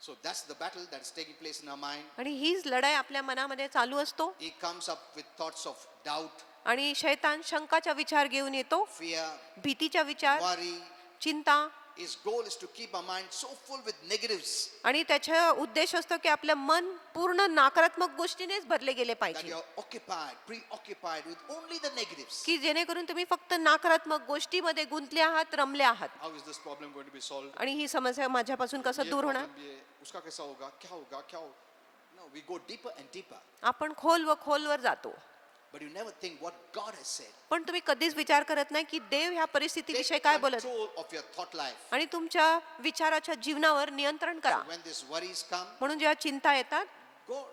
So that's the battle that's taking place in our mind. आणि हीच लढाई आपल्या मनामध्ये चालू असतो. He comes up with thoughts of doubt, आणि शैतान शंकाचा विचार घेऊन येतो, fear, भीतीचा विचार, worry. चिंता. His goal is to keep our mind so full with negatives आणि त्याचा उद्देश असतो की आपलं मन पूर्ण नकारात्मक गोष्टीनेच भरले गेले that पाहिजे, you're preoccupied with only the negatives. की जेणेकरून तुम्ही फक्त नकारात्मक गोष्टीमध्ये गुंतले आहात, रमले आहात. How is this problem going to be solved? आणि ही समस्या माझ्यापासून कसं ये दूर होणार. problem भी है, उसका कैसा होगा, क्या होगा, क्या होगा? No, we go deeper and deeper. आपण खोलवर जातो. But you never think what God has said. पण तुम्ही कधीच विचार करत नाही की देव ह्या परिस्थितीविषयी Take काय बोलत control of your thought life. आणि तुमच्या विचाराच्या जीवनावर नियंत्रण करा. When these worries come, म्हणून जेव्हा चिंता येतात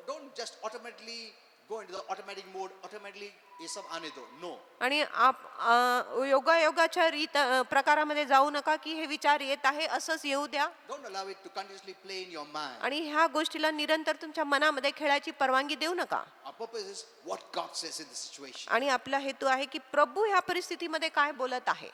don't just automatically go into the automatic mode. Automatically, ये सब आने दो. No. आणि योगाच्या प्रकारामध्ये जाऊ नका की हे विचार येत आहे असंच येऊ द्या. Don't allow it to continuously play in your mind. आणि ह्या गोष्टीला निरंतर तुमच्या मनामध्ये खेळायची परवानगी देऊ नका. Our purpose is what God says in the situation. आणि आपला हेतू आहे की प्रभू ह्या परिस्थितीमध्ये काय बोलत आहे.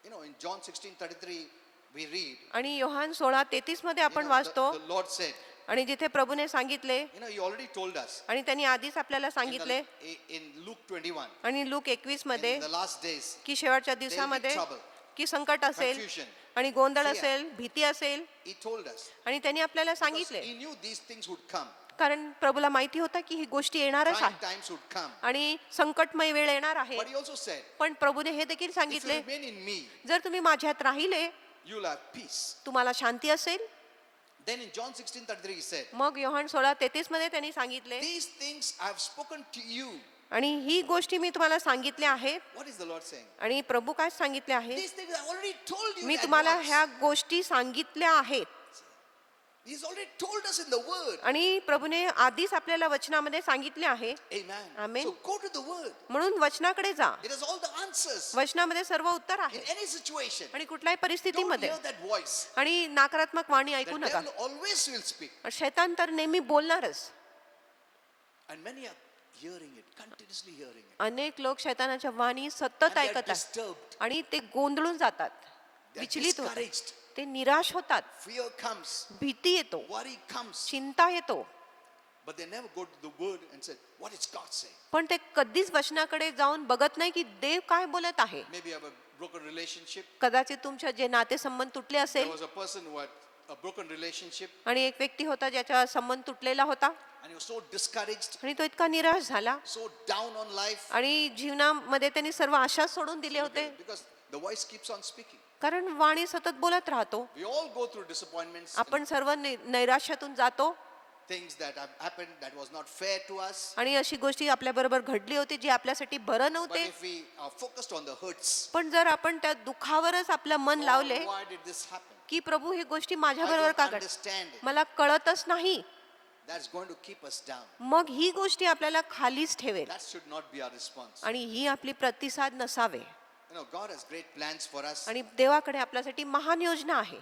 In John 16:33, we read. आणि योहान 16:33 मध्ये आपण वाचतो, The Lord said, आणि जिथे प्रभूने सांगितले He already told us आणि त्यांनी आधीच आपल्याला सांगितले in Luke 21, आणि लूक 21 मध्ये in the last days, की शेवटच्या दिवसामध्ये trouble, की संकट असेल confusion. आणि गोंधळ fear. असेल, भीती असेल, He told us. आणि त्यांनी आपल्याला Because सांगितले he knew these things would come. कारण प्रभूला माहिती होतं की ही गोष्टी येणारच Trying आहे times would come. आणि संकटमय वेळ येणार आहे. But he also said, पण प्रभूने हे देखील if you सांगितले, remain in me, जर तुम्ही माझ्यात राहिले you'll have peace. तुम्हाला शांती असेल. Then in John 16:33 he said, मग योहान 16:33 मध्ये त्यांनी सांगितले, these things I have spoken to you. आणि ही गोष्टी मी तुम्हाला सांगितल्या आहेत. What is the Lord saying? आणि प्रभू काय सांगितले आहे, These things I already told you. Me in तुम्हाला advance. ह्या गोष्टी सांगितल्या आहेत. He's already told us in the word. आणि प्रभूने आधीच आपल्याला वचनामध्ये सांगितले आहे. Amen. Amen. So go to the word. म्हणून वचनाकडे जा. It has all the answers वचनामध्ये सर्व उत्तर in आहे any situation. आणि कुठल्याही Don't परिस्थितीमध्ये. hear that voice. आणि नकारात्मक वाणी The ऐकू नका. devil always will speak. शैतान तर नेहमी बोलणारच. And many are hearing it, continuously hearing it. अनेक लोक शैतानाच्या वाणी सतत And they are ऐकतात disturbed. आणि ते गोंधळून जातात, They are विचलित होतात, discouraged. ते निराश होतात, Fear comes. भीती येतो, Worry comes. चिंता येतो. But they never go to the word and say, what is God saying? पण ते कधीच वचनाकडे जाऊन बघत नाही की देव काय बोलत आहे. Maybe you have a broken relationship. कदाचित तुमच्या जे नातेसंबंध तुटले There असेल was a person who had a broken relationship आणि एक व्यक्ती होता ज्याचा संबंध तुटलेला होता and he was so discouraged, आणि तो इतका निराश झाला so down on life. आणि जीवनामध्ये त्यांनी सर्व आशा सोडून दिले होते Because the voice keeps on speaking. कारण वाणी सतत बोलत राहतो. We all go through disappointments, आपण सर्व नैराश्यातून जातो things that have happened that was not fair to us. आणि अशी गोष्टी आपल्या बरोबर घडली होती जी आपल्यासाठी बरं But नव्हते. if we are focused on the hurts, पण जर आपण त्या दुःखावरच आपलं मन "Lord, लावले why did this happen? की प्रभू ही गोष्टी माझ्या I बरोबर don't का घडल्या, understand it." मला कळतच नाही, That's going to keep us down. मग ही गोष्टी आपल्याला खालीच ठेवेल That should not be our response. आणि ही आपली प्रतिसाद नसावे. You know, God has great plans for us. आणि देवाकडे आपल्यासाठी महान योजना आहे.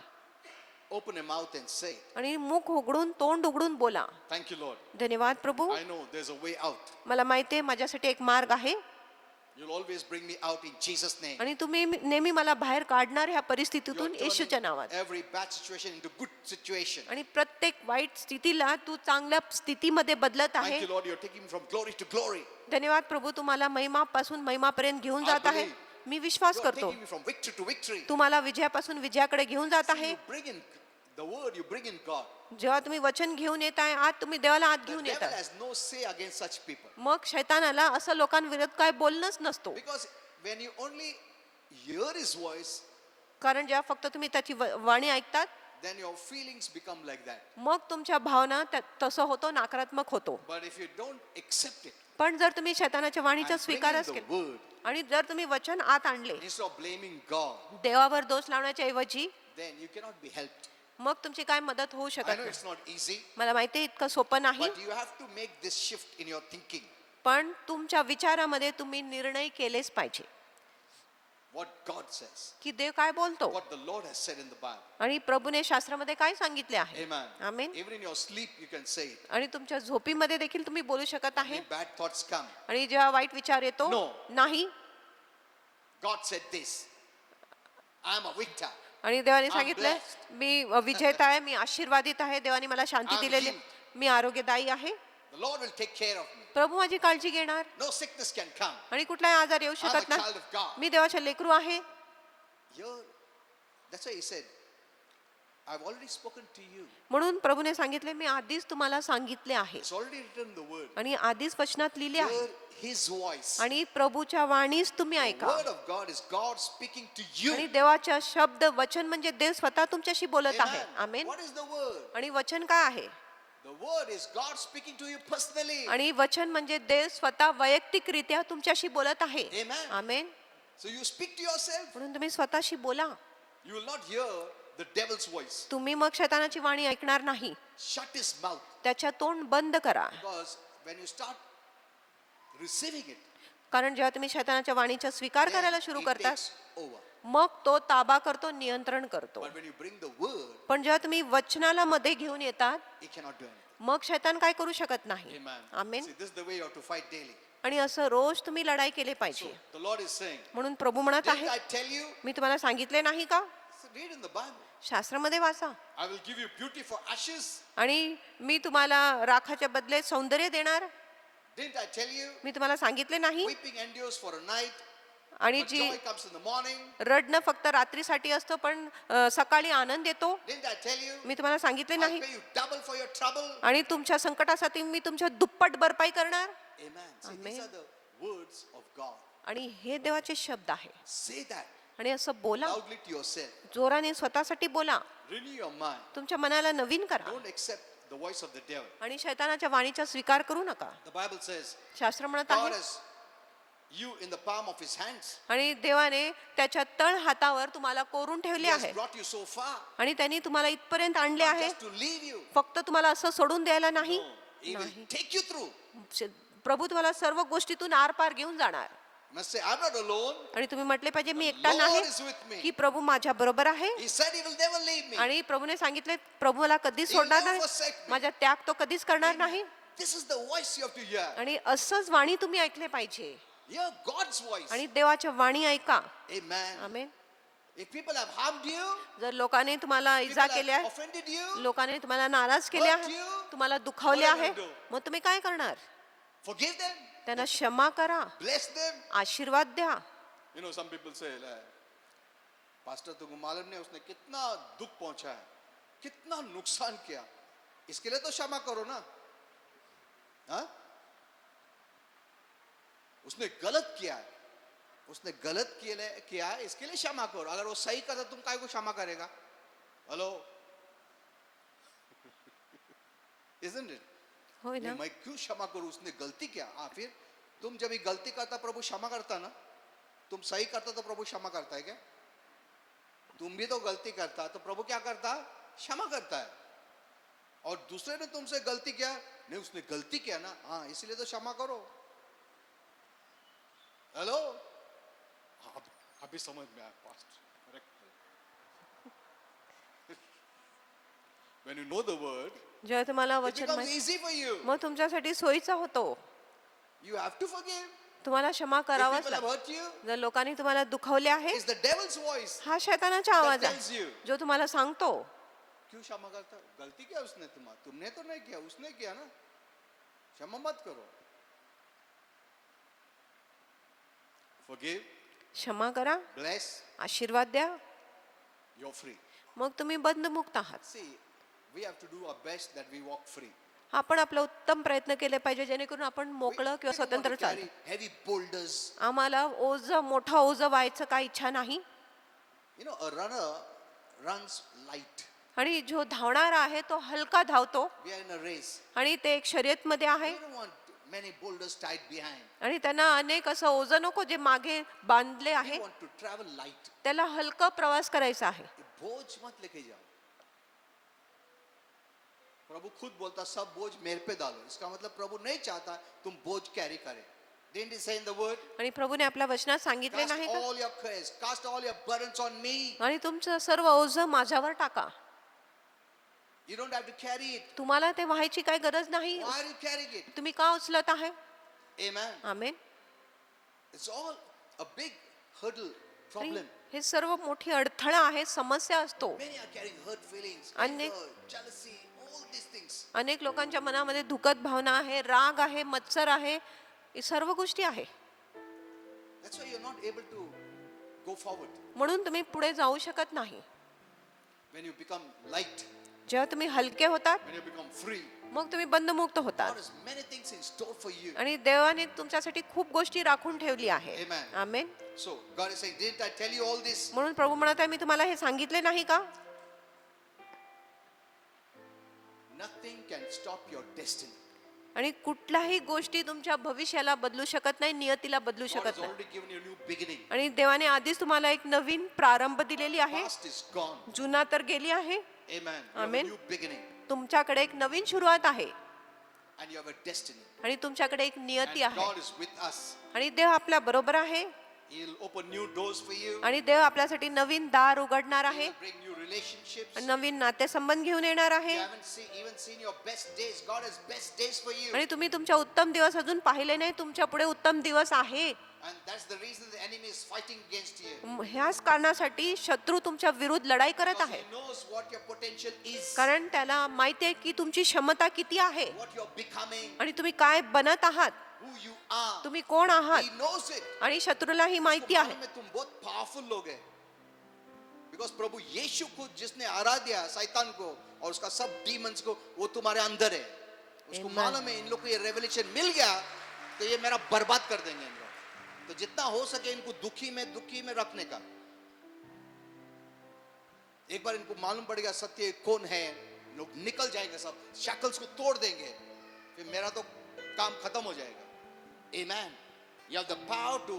Open your mouth and say it. आणि मुख उघडून तोंड उघडून बोला. Thank you, Lord. धन्यवाद प्रभू, I know there's a way out. मला माहिती आहे माझ्यासाठी एक मार्ग आहे You'll always bring me out in Jesus' name. आणि तुम्ही नेहमी मला बाहेर काढणार ह्या You're परिस्थितीतून येशूच्या turning नावात. every bad situation into good situation. आणि प्रत्येक वाईट स्थितीला तू चांगल्या स्थितीमध्ये बदलत Thank आहे. you, Lord. You're taking me from glory to glory. धन्यवाद प्रभू, तुम्हाला महिमापासून महिमापर्यंत घेऊन जात आहे. मी विश्वास You're करतो taking me from victory to victory. तुम्हाला विजयापासून विजयाकडे घेऊन जात See, आहे. you bring in the word, you bring in God. जेव्हा तुम्ही वचन घेऊन येत आहे, आज तुम्ही देवाला आत The घेऊन devil येतात. has no say against such people. मग शैतानाला असं लोकांविरोधात काय बोलणंच नसतो. Because when you only hear his voice, कारण जेव्हा फक्त तुम्ही त्याची वाणी ऐकतात, then your feelings become like that. मग तुमच्या भावना तसं होतो, नकारात्मक होतो. But if you don't accept it पण जर तुम्ही शैतानाच्या वाणीचा and bring in स्वीकारच the केला word, आणि जर तुम्ही वचन आत आणले, instead of blaming God, देवावर दोष लावण्याच्या ऐवजी, then you cannot be helped. मग तुमची काय मदत होऊ I शकत know नाही. it's not easy, मला माहिती आहे इतकं सोपं नाही, but you have to make this shift in your thinking. पण तुमच्या विचारामध्ये तुम्ही निर्णय केलेच पाहिजे What God says, की देव काय बोलतो what the Lord has said in the Bible. आणि प्रभूने शास्त्रामध्ये काय सांगितले आहे. Amen. Amen. Even in your sleep, you can say it. आणि तुमच्या झोपीमध्ये देखील तुम्ही बोलू शकत आहे. When bad thoughts come, आणि जेव्हा वाईट विचार येतो, No. नाही, God said this. I am a victor. आणि देवाने I'm सांगितलं blessed. मी विजेता आहे, मी आशीर्वादित आहे, देवाने मला शांती I'm दिलेली आहे, healed. मी आरोग्यदायी आहे, The Lord will take care of me. प्रभू माझी काळजी घेणार No sickness can come. आणि कुठलाही आजार येऊ I'm a शकत child नाही. of God. मी देवाचे लेकरू आहे. Here, that's why he said, I've already spoken to you. म्हणून प्रभूने सांगितले मी आधीच तुम्हाला सांगितले आहे It's already written in the word. आणि आधीच वचनात लिहिले आहे. Hear his voice. आणि प्रभूच्या वाणीच तुम्ही The ऐका. word of God is God speaking to you. आणि देवाच्या शब्द वचन म्हणजे देव स्वतः तुमच्याशी बोलत आहे. Amen. Amen. What is the word? आणि वचन काय आहे. The word is God speaking to you personally. आणि वचन म्हणजे देव स्वतः वैयक्तिकरित्या तुमच्याशी बोलत आहे. Amen. Amen. So you speak to yourself. म्हणून तुम्ही स्वतःशी बोला. You will not hear the devil's voice. तुम्ही मग शैतानाची वाणी ऐकणार नाही. Shut his mouth. त्याच्या तोंड बंद करा. Because when you start receiving it, कारण जेव्हा तुम्ही शैतानाच्या वाणीचा स्वीकार then करायला सुरू it करतात, takes over. मग तो ताबा करतो, नियंत्रण करतो. But when you bring the word, पण जेव्हा तुम्ही वचनाला मध्ये घेऊन येतात, it cannot do anything. मग शैतान काय करू शकत नाही. Amen. Amen. See, this is the way you have to fight daily. आणि असं रोज तुम्ही लढाई केली So पाहिजे. the Lord is saying, म्हणून प्रभू म्हणत didn't आहे, I tell you? मी तुम्हाला सांगितले नाही का. read in the Bible. शास्त्रामध्ये वाचा. I will give you beauty for ashes. आणि मी तुम्हाला राखाच्या बदले सौंदर्य देणार. Didn't I tell you? मी तुम्हाला सांगितले नाही. Weeping endures for a night, आणि but G joy comes in the morning. रडणं फक्त रात्रीसाठी असतं, पण सकाळी आनंद येतो. Didn't I tell you? मी तुम्हाला सांगितले I'll नाही. pay you double for your trouble. आणि तुमच्या संकटासाठी मी तुमच्या दुप्पट भरपाई करणार. Amen. See, Amen. these are the words of God. आणि हे देवाचे शब्द आहे. Say that आणि असं बोला, loudly to yourself. जोराने स्वतःसाठी बोला. Renew your mind. तुमच्या मनाला नवीन करा. Don't accept the voice of the devil. आणि शैतानाच्या वाणीचा स्वीकार करू नका. The Bible says शास्त्र म्हणत God आहे, has you in the palm of his hands. आणि देवाने त्याच्या तळ हातावर तुम्हाला कोरून He ठेवले has आहे. brought you so far. आणि त्यांनी तुम्हाला इथपर्यंत आणले Not आहे. just to leave you. फक्त तुम्हाला असं सोडून द्यायला नाही. No, he will नाही. take you through. प्रभू तुम्हाला सर्व गोष्टीतून आर पार घेऊन जाणार. You must say, I'm not alone. आणि तुम्ही म्हटले पाहिजे, मी The एकटा Lord नाही, is with me. की प्रभू माझ्या बरोबर आहे. He said he will never leave me. आणि प्रभूने सांगितले, प्रभू मला कधीच He will सोडणार never नाही, forsake me. माझा त्याग तो कधीच करणार नाही. This is the voice you have to hear. आणि असंच वाणी तुम्ही ऐकले पाहिजे. Hear God's voice. आणि देवाच्या वाणी ऐका. Amen. Amen. If people have harmed you, जर लोकांनी तुम्हाला इजा people केली have आहे, offended you, लोकांनी तुम्हाला नाराज केले hurt आहे, you, तुम्हाला दुखावले what will आहे, you do? मग तुम्ही काय करणार? forgive them, त्यांना क्षमा करा, bless them. आशीर्वाद द्या. You know, some people say, Pastor, तुमको मालूम नहीं उसने कितना दुख पहुंचाया, कितना नुकसान किया, इसके लिए तो क्षमा करो ना. हाँ? उसने गलत किया है, उसने गलत किया है, इसके लिए क्षमा करो. अगर वो सही करता तुम काय को क्षमा करेगा? हेलो? Isn't it? होय ये ना. मैं क्यों क्षमा करूं, उसने गलती किया. हाँ, फिर तुम जब ये गलती करता प्रभु क्षमा करता ना, तुम सही करता तो प्रभु क्षमा करता है क्या? तुम भी तो गलती करता तो प्रभु क्या करता? क्षमा करता है. और दूसरे ने तुमसे गलती किया, नहीं उसने गलती किया ना, हाँ इसीलिए तो क्षमा करो. हेलो? हाँ, अभी समझ में आया past. Correct. When you know the word, जेव्हा तुम्हाला it वचन becomes माहित- easy for you. मग तुमच्यासाठी सोयीचा होतो. You have to forgive. तुम्हाला क्षमा If करावाच people have लागेल. hurt you, जर लोकांनी तुम्हाला दुखावले आहे, it's the devil's voice हा शैतानाचा that आवाज tells आहे you. जो तुम्हाला सांगतो, क्यों क्षमा करता? गलती किया उसने, तुमने तो नहीं किया, उसने किया ना. क्षमा मत करो. Forgive, क्षमा करा, bless, आशीर्वाद द्या, you're free. मग तुम्ही बंधमुक्त आहात. See, we have to do our best that we walk free. आपण आपला उत्तम प्रयत्न केले पाहिजे, जेणेकरून आपण We मोकळं किंवा don't want स्वतंत्र to चालतो. carry heavy boulders. आम्हाला मोठा ओझं व्हायचं काही इच्छा नाही. You know, a runner runs light. आणि जो धावणारा आहे तो हलका धावतो. We are in a race. आणि ते एक शर्यतमध्ये आहे. We don't want many boulders tied behind. आणि त्यांना अनेक असं ओझं नको जे मागे बांधले We आहे. want to travel light. त्याला हलका प्रवास करायचा आहे. ये बोझ मत लेके जाओ. प्रभु खुद बोलता सब बोझ मेरे पे डालो. इसका मतलब प्रभु नहीं चाहता तुम बोझ कैरी करे. Didn't he say in the word? आणि प्रभूने आपल्या वचनात सांगितले Cast नाही का, all your cares, cast all your burdens on me. आणि तुमचं सर्व ओझं माझ्यावर टाका. You don't have to carry it. तुम्हाला ते व्हायची काही गरज नाही. Why are you carrying it? तुम्ही का उचलत आहे? Amen. Amen. It's all a big hurdle problem. हे सर्व मोठी अडथळा आहे, समस्या असतो. Many are carrying hurt feelings, अनेक- anger, jealousy, all these things. अनेक लोकांच्या मनामध्ये दुःखद भावना आहे, राग आहे, मत्सर आहे, हे सर्व गोष्टी आहे. That's why you're not able to go forward. म्हणून तुम्ही पुढे जाऊ शकत नाही. When you become light, जेव्हा तुम्ही हलके होतात, when you become free, मग तुम्ही बंधमुक्त God होतात. has many things in store for you. आणि देवाने तुमच्यासाठी खूप गोष्टी राखून ठेवली आहे. Amen. Amen. So God is saying, didn't I tell you all this? म्हणून प्रभू म्हणत आहे, मी तुम्हाला हे सांगितले नाही का? Nothing can stop your destiny. आणि कुठल्याही गोष्टी तुमच्या भविष्याला बदलू शकत नाही, नियतीला बदलू God शकत has नाही. already given you a new beginning. आणि देवाने आधीच तुम्हाला एक नवीन प्रारंभ दिलेली आहे. Past is gone. जुना तर गेली आहे. Amen. You have a Amen. new beginning तुमच्याकडे एक नवीन सुरुवात आहे. and you have a destiny. आणि तुमच्याकडे एक And नियती आहे. God is with us. आणि देव आपल्या बरोबर आहे. He'll open new doors for you. आणि देव आपल्यासाठी नवीन दार उघडणार He आहे. will bring new relationships. नवीन नातेसंबंध घेऊन येणार You आहे. haven't even seen your best days. God has best days for you. आणि तुम्ही तुमच्या उत्तम दिवस अजून पाहिले नाही, तुमच्या पुढे उत्तम दिवस आहे. And that's the reason the enemy is fighting against you. ह्याच कारणासाठी शत्रू तुमच्या विरुद्ध लढाई करत Because आहे. he knows what your potential is, कारण त्याला माहिती आहे की तुमची क्षमता किती आहे what you're becoming, आणि तुम्ही काय बनत आहात, who you are. तुम्ही कोण आहात. He knows it. आणि शत्रूला ही माहिती उसको आहे. मालूम है तुम बहुत पावरफुल लोग हैं. बिकॉज प्रभु यीशु को जिसने हरा दिया शैतान को और उसका सब डीमंस को, वो तुम्हारे अंदर है. उसको Amen. मालूम है इन लोग को ये रेवलेशन मिल गया तो ये मेरा बर्बाद कर देंगे इन लोग. तो जितना हो सके इनको दुखी में रखने का. एक बार इनको मालूम पड़ेगा सत्य कौन है, लोग निकल जाएंगे, सब शैकल्स को तोड़ देंगे, फिर मेरा तो काम खत्म हो जाएगा. Amen. You have the power to,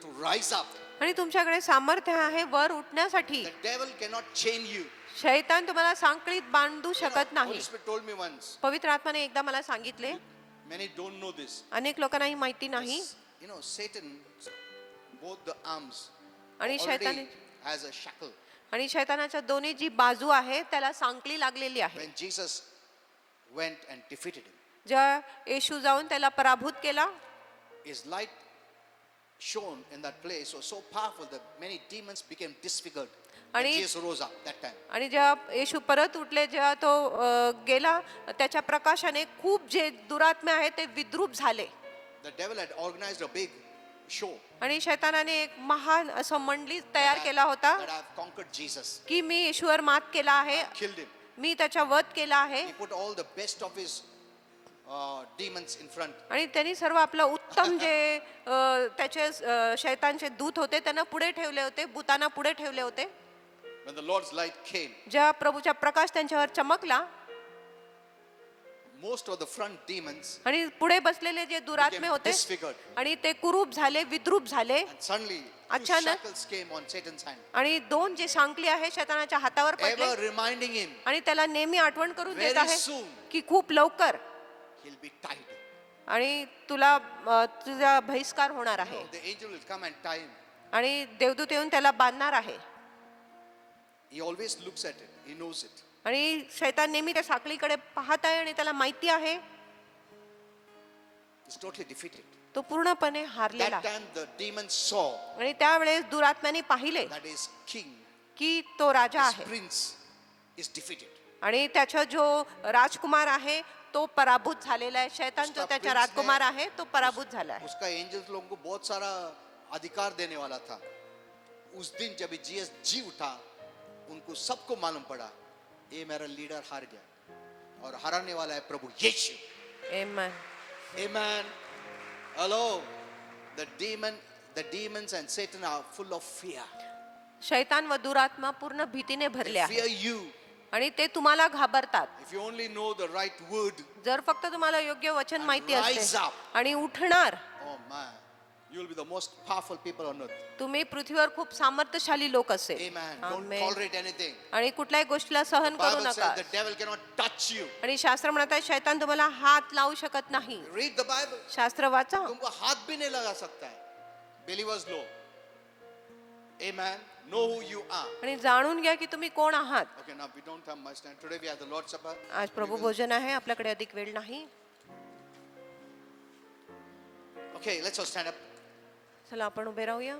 to rise up. आणि तुमच्याकडे सामर्थ्य आहे वर उठण्यासाठी. The devil cannot chain you. शैतान तुम्हाला सांकळीत बांधू शकत नाही. Holy Spirit told me once. पवित्र आत्माने एकदा मला सांगितले, Many don't know this. अनेक लोकांना ही माहिती नाही. Satan, both the arms आणि शैताने already has a shackle. आणि शैतानाच्या दोन्ही जी बाजू आहे त्याला सांकली लागलेली आहे. When Jesus went and defeated him, जेव्हा येशू जाऊन त्याला पराभूत केला, his light shone in that place was so powerful that many demons became disfigured. And आणि- Jesus rose up that time. आणि जेव्हा येशू परत उठले, जेव्हा तो गेला, त्याच्या प्रकाशाने खूप जे दुरात्मे आहेत ते विद्रूप झाले. The devil had organized a big show आणि शैतानाने एक महान असं मंडली तयार केला होता that I have conquered Jesus, की मी येशूवर मात केला आहे, killed him. मी त्याचा वध केला आहे. He put all the best of his demons in front. आणि त्यांनी सर्व आपलं उत्तम जे त्याचे शैतानचे दूत होते त्यांना पुढे ठेवले होते, भूतांना पुढे ठेवले होते. When the Lord's light came, जेव्हा प्रभूचा प्रकाश त्यांच्यावर चमकला most of the front demons आणि पुढे बसलेले जे दुरात्मे became होते disfigured. आणि ते कुरूप झाले, विद्रूप झाले. And suddenly, two अचानक- shackles came on Satan's hand, आणि दोन जे सांकली आहे शैतानाच्या हातावर पडले ever reminding him आणि त्याला नेहमी आठवण करून देत very आहे soon की खूप लवकर he'll be tied. आणि तुला तुझा बहिष्कार होणार आहे. The angel will come and tie him. आणि देवदूत येऊन त्याला बांधणार आहे. He always looks at it. He knows it. आणि शैतान नेहमी त्या साखळीकडे पाहत आहे आणि त्याला माहिती आहे He's totally defeated. तो पूर्णपणे हारलेला That आहे. time the demons saw आणि त्यावेळेस दुरात्म्याने पाहिले that his king, की तो राजा his आहे prince is defeated. आणि त्याचा जो राजकुमार आहे तो पराभूत झालेला आहे. शैतान जो उसका त्याचा prince राजकुमार है, आहे तो पराभूत झाला आहे. उसका एंजल्स लोगों को बहुत सारा अधिकार देने वाला था. उस दिन जब जीएस जी उठा, उनको सबको मालूम पड़ा ये मेरा लीडर हार गया और हराने वाला है प्रभु यीशु. Amen. Amen. Hello. The demons and Satan are full of fear. शैतान व दुरात्मा पूर्ण भीतीने भरले They आहे fear you. आणि ते तुम्हाला घाबरतात. If you only know the right word, जर फक्त तुम्हाला योग्य वचन माहिती rise असते up. आणि उठणार, oh man, you will be the most powerful people on earth. तुम्ही पृथ्वीवर खूप सामर्थ्यशाली लोक असेल. Amen. Don't Amen. tolerate anything. आणि कुठल्याही गोष्टीला सहन करू Bible नका. says the devil cannot touch you. आणि शास्त्र म्हणत आहे शैतान तुम्हाला हात लावू शकत नाही. Read the Bible. शास्त्र वाचा. तुमको हाथ भी नहीं लगा सकता है. Believers know. Amen. Know who you are. आणि जाणून घ्या की तुम्ही कोण आहात. Okay, now we don't have much time. Today we have the Lord's Supper. आज प्रभू We will- भोजन आहे, आपल्याकडे अधिक वेळ नाही. Okay, let's all stand up. चला आपण उभे राहूया.